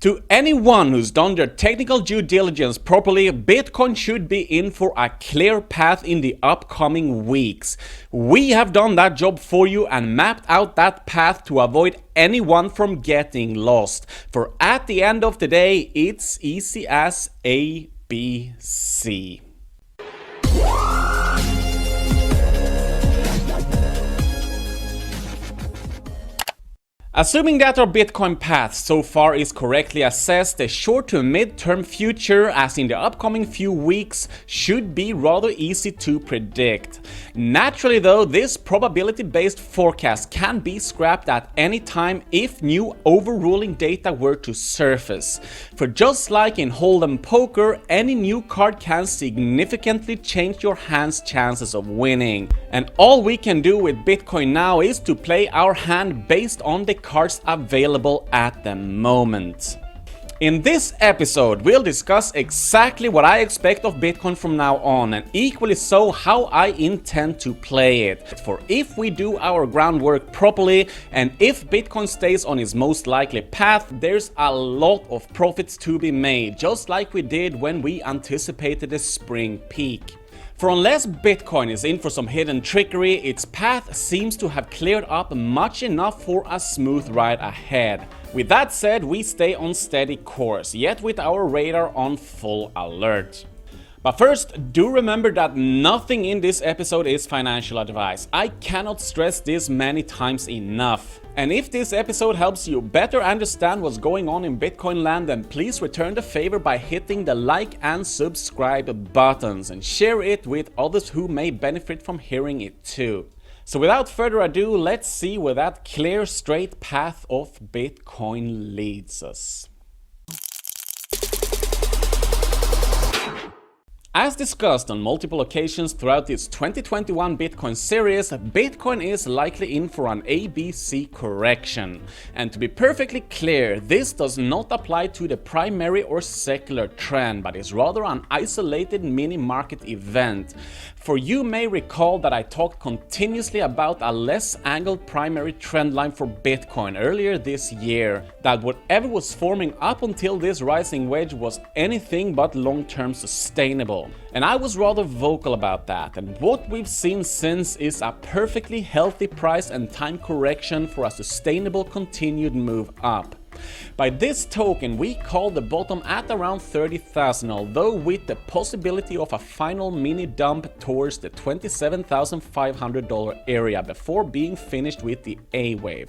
To anyone who's done their technical due diligence properly, Bitcoin should be in for a clear path in the upcoming weeks. We have done that job for you and mapped out that path to avoid anyone from getting lost. For at the end of the day, it's easy as ABC. Assuming that our Bitcoin path so far is correctly assessed, the short to mid-term future, as in the upcoming few weeks, should be rather easy to predict. Naturally though, this probability-based forecast can be scrapped at any time if new overruling data were to surface. For just like in Hold'em poker, any new card can significantly change your hand's chances of winning. And all we can do with Bitcoin now is to play our hand based on the cards available at the moment. In this episode, we'll discuss exactly what I expect of Bitcoin from now on, and equally so how I intend to play it. For if we do our groundwork properly, and if Bitcoin stays on its most likely path, there's a lot of profits to be made, just like we did when we anticipated the spring peak. For unless Bitcoin is in for some hidden trickery, its path seems to have cleared up much enough for a smooth ride ahead. With that said, we stay on steady course, yet with our radar on full alert. But first, do remember that nothing in this episode is financial advice. I cannot stress this many times enough. And if this episode helps you better understand what's going on in Bitcoin land, then please return the favor by hitting the like and subscribe buttons and share it with others who may benefit from hearing it too. So without further ado, let's see where that clear, straight path of Bitcoin leads us. As discussed on multiple occasions throughout this 2021 Bitcoin series, Bitcoin is likely in for an ABC correction. And to be perfectly clear, this does not apply to the primary or secular trend, but is rather an isolated mini market event. For you may recall that I talked continuously about a less angled primary trend line for Bitcoin earlier this year, that whatever was forming up until this rising wedge was anything but long-term sustainable. And I was rather vocal about that, and what we've seen since is a perfectly healthy price and time correction for a sustainable continued move up. By this token, we call the bottom at around 30,000, although with the possibility of a final mini dump towards the $27,500 area before being finished with the A wave.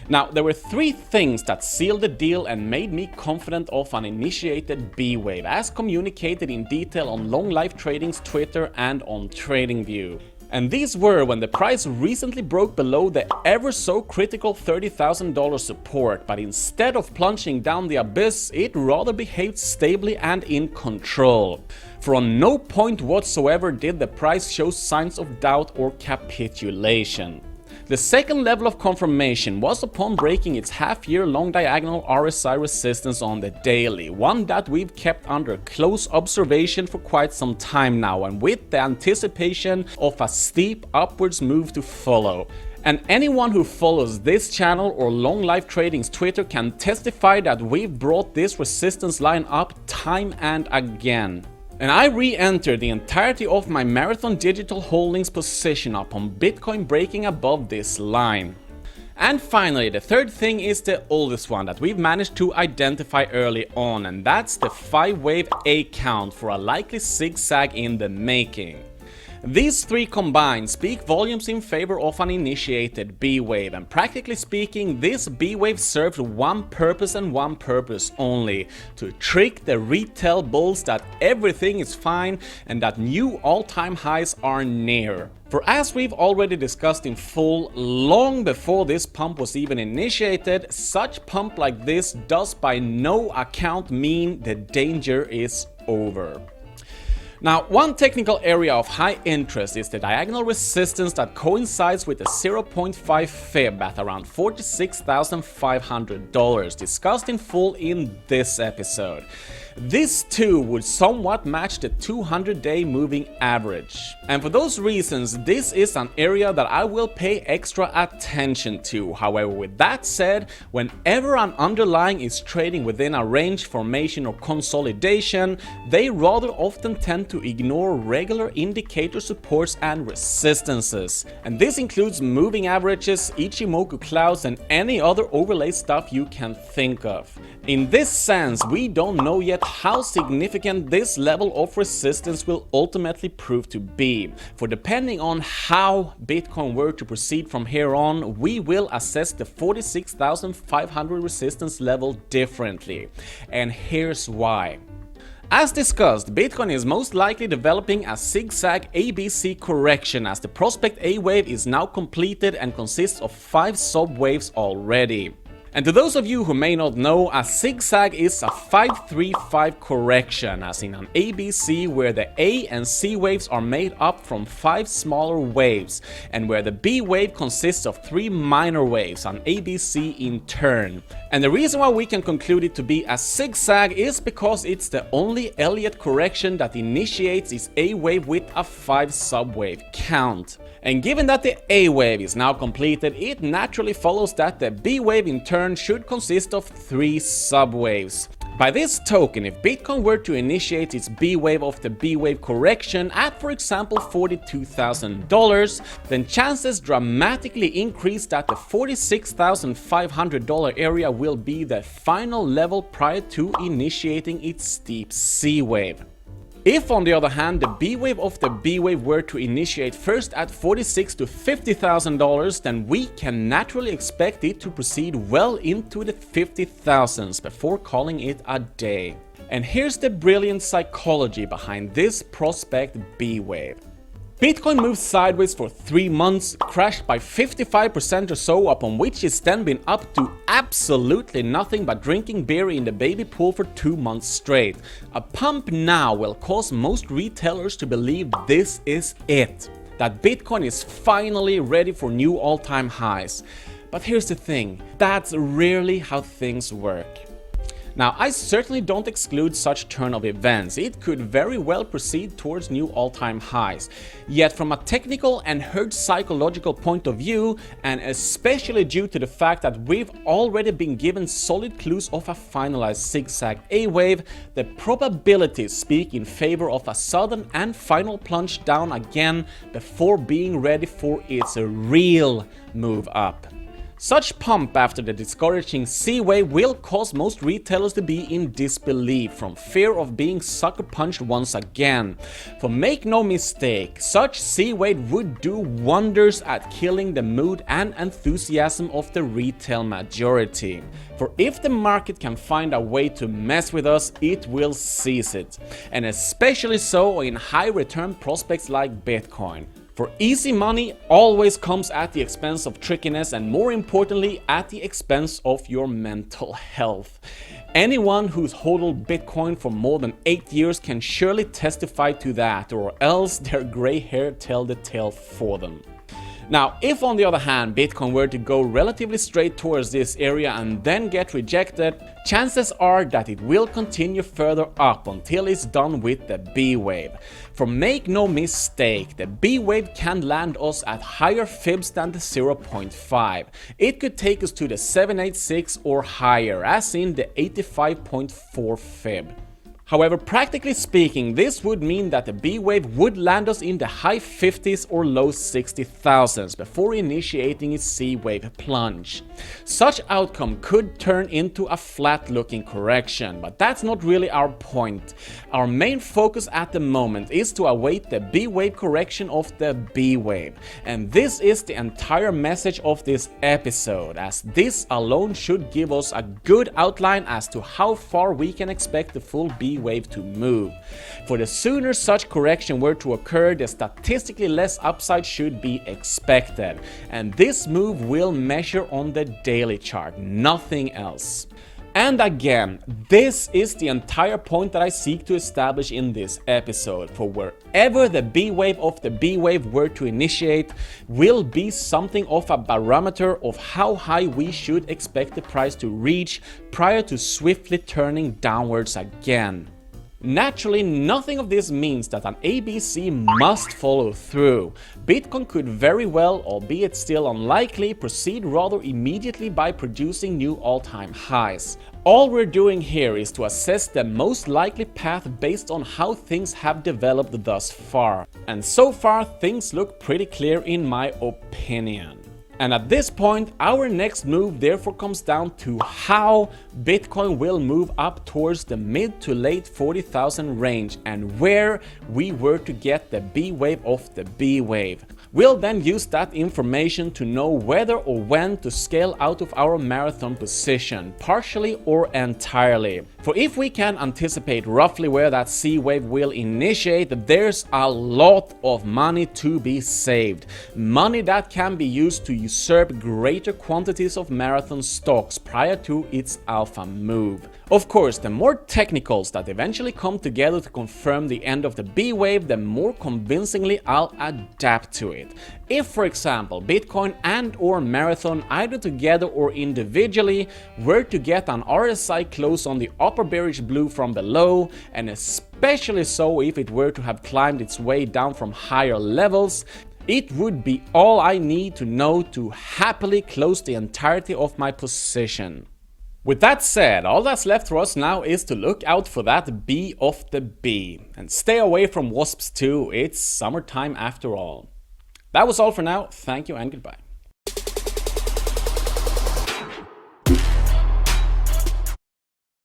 Now, there were three things that sealed the deal and made me confident of an initiated B wave, as communicated in detail on Long Life Trading's Twitter and on TradingView. And these were when the price recently broke below the ever so critical $30,000 support, but instead of plunging down the abyss, it rather behaved stably and in control. For on no point whatsoever did the price show signs of doubt or capitulation. The second level of confirmation was upon breaking its half-year long diagonal RSI resistance on the daily, one that we've kept under close observation for quite some time now, and with the anticipation of a steep upwards move to follow. And anyone who follows this channel or Long Life Trading's Twitter can testify that we've brought this resistance line up time and again. And I re-entered the entirety of my Marathon Digital Holdings position upon Bitcoin breaking above this line. And finally, the third thing is the oldest one that we've managed to identify early on, and that's the 5-wave A count for a likely zigzag in the making. These three combined speak volumes in favor of an initiated B wave, and practically speaking, this B wave served one purpose and one purpose only: to trick the retail bulls that everything is fine and that new all-time highs are near. For as we've already discussed in full, long before this pump was even initiated, such pump like this does by no account mean the danger is over. Now, one technical area of high interest is the diagonal resistance that coincides with the 0.5 fib at around $46,500, discussed in full in this episode. This too would somewhat match the 200-day moving average. And for those reasons, this is an area that I will pay extra attention to. However, with that said, whenever an underlying is trading within a range, formation or consolidation, they rather often tend to ignore regular indicator supports and resistances. And this includes moving averages, Ichimoku clouds, and any other overlay stuff you can think of. In this sense, we don't know yet how significant this level of resistance will ultimately prove to be. For depending on how Bitcoin were to proceed from here on, we will assess the 46,500 resistance level differently. And here's why. As discussed, Bitcoin is most likely developing a zigzag ABC correction, as the prospect A wave is now completed and consists of 5 subwaves already. And to those of you who may not know, a zigzag is a 5-3-5 correction, as in an ABC where the A and C waves are made up from 5 smaller waves, and where the B wave consists of 3 minor waves, an ABC in turn. And the reason why we can conclude it to be a zigzag is because it's the only Elliott correction that initiates its A wave with a 5 subwave count. And given that the A wave is now completed, it naturally follows that the B wave in turn should consist of 3 subwaves. By this token, if Bitcoin were to initiate its B wave of the B wave correction at, for example, $42,000, then chances dramatically increase that the $46,500 area will be the final level prior to initiating its steep C wave. If, on the other hand, the B wave of the B wave were to initiate first at $46,000 to $50,000, then we can naturally expect it to proceed well into the 50,000s before calling it a day. And here's the brilliant psychology behind this prospect B wave. Bitcoin moved sideways for 3 months, crashed by 55% or so, upon which it's then been up to absolutely nothing but drinking beer in the baby pool for 2 months straight. A pump now will cause most retailers to believe this is it, that Bitcoin is finally ready for new all-time highs. But here's the thing, that's rarely how things work. Now, I certainly don't exclude such turn of events. It could very well proceed towards new all-time highs. Yet from a technical and herd psychological point of view, and especially due to the fact that we've already been given solid clues of a finalized zigzag A wave, the probabilities speak in favor of a sudden and final plunge down again before being ready for its real move up. Such pump after the discouraging C wave will cause most retailers to be in disbelief from fear of being sucker punched once again. For make no mistake, such C wave would do wonders at killing the mood and enthusiasm of the retail majority. For if the market can find a way to mess with us, it will seize it. And especially so in high return prospects like Bitcoin. For easy money always comes at the expense of trickiness, and more importantly at the expense of your mental health. Anyone who's hodled Bitcoin for more than 8 years can surely testify to that, or else their gray hair tell the tale for them. Now, if on the other hand Bitcoin were to go relatively straight towards this area and then get rejected, chances are that it will continue further up until it's done with the B wave. For make no mistake, the B wave can land us at higher fibs than the 0.5. It could take us to the 786 or higher, as in the 85.4 fib. However, practically speaking, this would mean that the B wave would land us in the high 50s or low 60,000s before initiating its C wave plunge. Such outcome could turn into a flat-looking correction, but that's not really our point. Our main focus at the moment is to await the B wave correction of the B wave. And this is the entire message of this episode, as this alone should give us a good outline as to how far we can expect the full B wave to move. For the sooner such correction were to occur, the statistically less upside should be expected. And this move will measure on the daily chart, nothing else. And again, this is the entire point that I seek to establish in this episode. For wherever the B wave of the B wave were to initiate will be something of a barometer of how high we should expect the price to reach prior to swiftly turning downwards again. Naturally, nothing of this means that an ABC must follow through. Bitcoin could very well, albeit still unlikely, proceed rather immediately by producing new all-time highs. All we're doing here is to assess the most likely path based on how things have developed thus far. And so far, things look pretty clear in my opinion. And at this point, our next move therefore comes down to how Bitcoin will move up towards the mid to late 40,000 range and where we were to get the B wave of the B wave. We'll then use that information to know whether or when to scale out of our marathon position, partially or entirely. For if we can anticipate roughly where that C wave will initiate, there's a lot of money to be saved. Money that can be used to usurp greater quantities of marathon stocks prior to its alpha move. Of course, the more technicals that eventually come together to confirm the end of the B wave, the more convincingly I'll adapt to it. If, for example, Bitcoin and or Marathon, either together or individually, were to get an RSI close on the upper bearish blue from below, and especially so if it were to have climbed its way down from higher levels, it would be all I need to know to happily close the entirety of my position. With that said, all that's left for us now is to look out for that B of the B. And stay away from wasps too, it's summertime after all. That was all for now, thank you and goodbye.